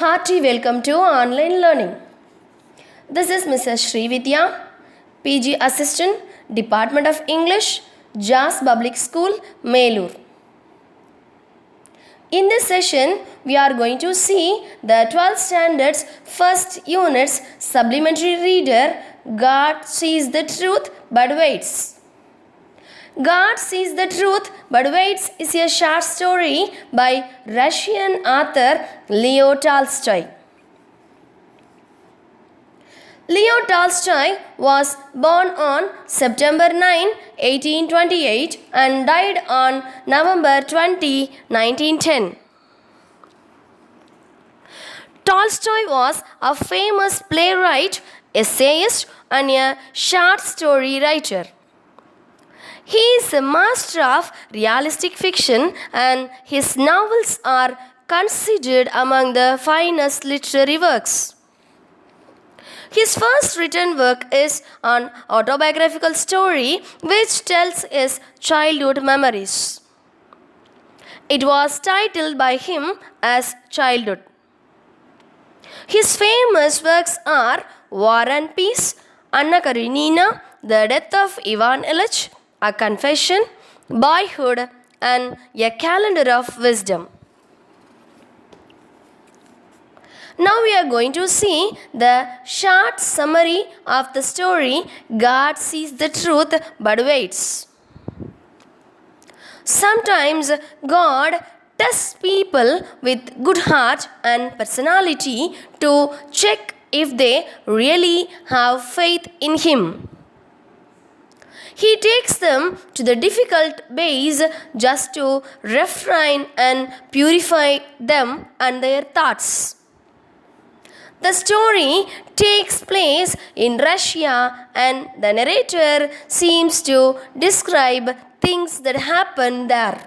Hearty welcome to online learning. This is Mrs. Srividya, PG Assistant, Department of English, JAS Public School, Melur. In this session, we are going to see the 12th Standard's first unit's supplementary reader, God Sees the Truth But Waits. God Sees the Truth But Waits is a short story by Russian author Leo Tolstoy. Leo Tolstoy was born on September 9, 1828 and died on November 20, 1910. Tolstoy was a famous playwright, essayist, and a short story writer. He is a master of realistic fiction, and his novels are considered among the finest literary works. His first written work is an autobiographical story which tells his childhood memories. It was titled by him as Childhood. His famous works are War and Peace, Anna Karenina, The Death of Ivan Ilyich, A Confession, Boyhood, and A Calendar of Wisdom. Now we are going to see the short summary of the story God Sees the Truth But Waits. Sometimes God tests people with good heart and personality to check if they really have faith in Him. He takes them to the difficult ways just to refine and purify them and their thoughts. The story takes place in Russia, and the narrator seems to describe things that happen there.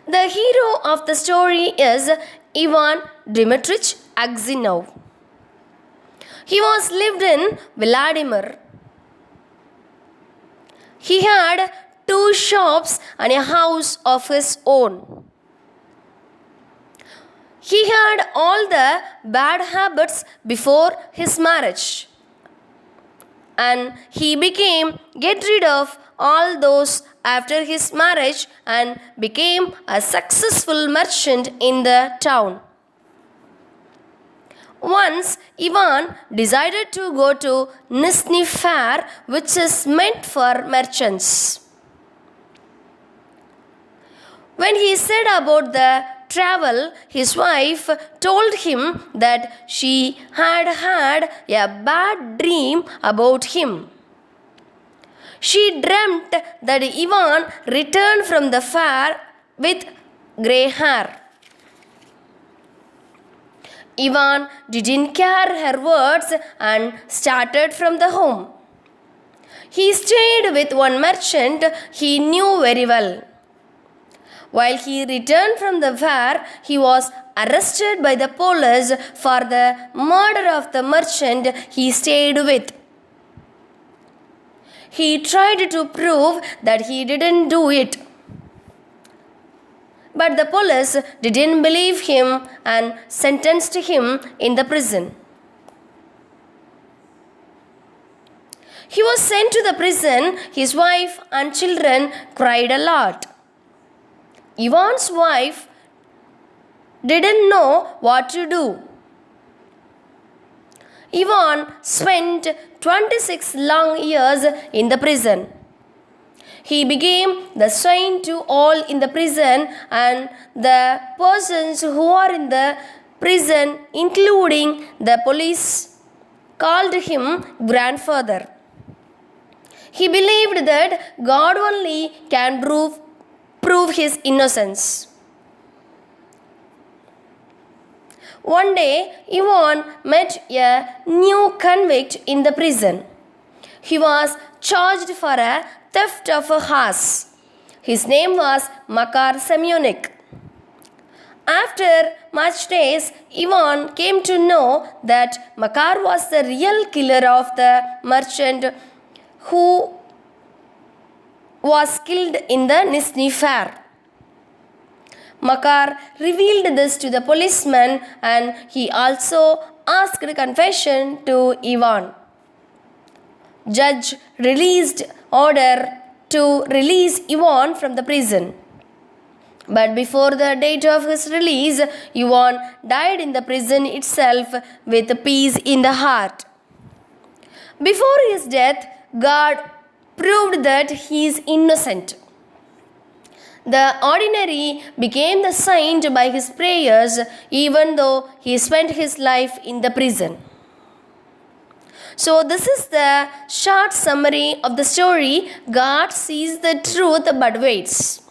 The hero of the story is Ivan Dmitrich Aksinov. He was lived in Vladimir. He had 2 shops and a house of his own. He had all the bad habits before his marriage, and he get rid of all those after his marriage and became a successful merchant in the town. Once Ivan decided to go to Nizhny Fair, which is meant for merchants. When he said about the travel, his wife told him that she had a bad dream about him. She dreamt that Ivan returned from the fair with grey hair. Ivan didn't care her words and started from the home. He stayed with one merchant he knew very well. While he returned from the fair, he was arrested by the police for the murder of the merchant he stayed with. He tried to prove that he didn't do it, but the police didn't believe him and sentenced him in the prison. He was sent to the prison. His wife and children cried a lot. Ivan's wife didn't know what to do. Ivan spent 26 long years in the prison. He became the saint to all in the prison, and the persons who are in the prison, including the police, called him grandfather. He believed that God only can prove his innocence. One day, Ivan met a new convict in the prison. He was charged for a theft of a horse. His name was Makar Semyonik. After much days, Ivan came to know that Makar was the real killer of the merchant who was killed in the Nizhny Fair. Makar revealed this to the policeman and he also asked confession to Ivan. Judge released order to release Ivan from the prison. But before the date of his release, Ivan died in the prison itself with peace in the heart. Before his death, God proved that he is innocent. The ordinary became the saint by his prayers, even though he spent his life in the prison. So, this is the short summary of the story. God sees the truth but waits.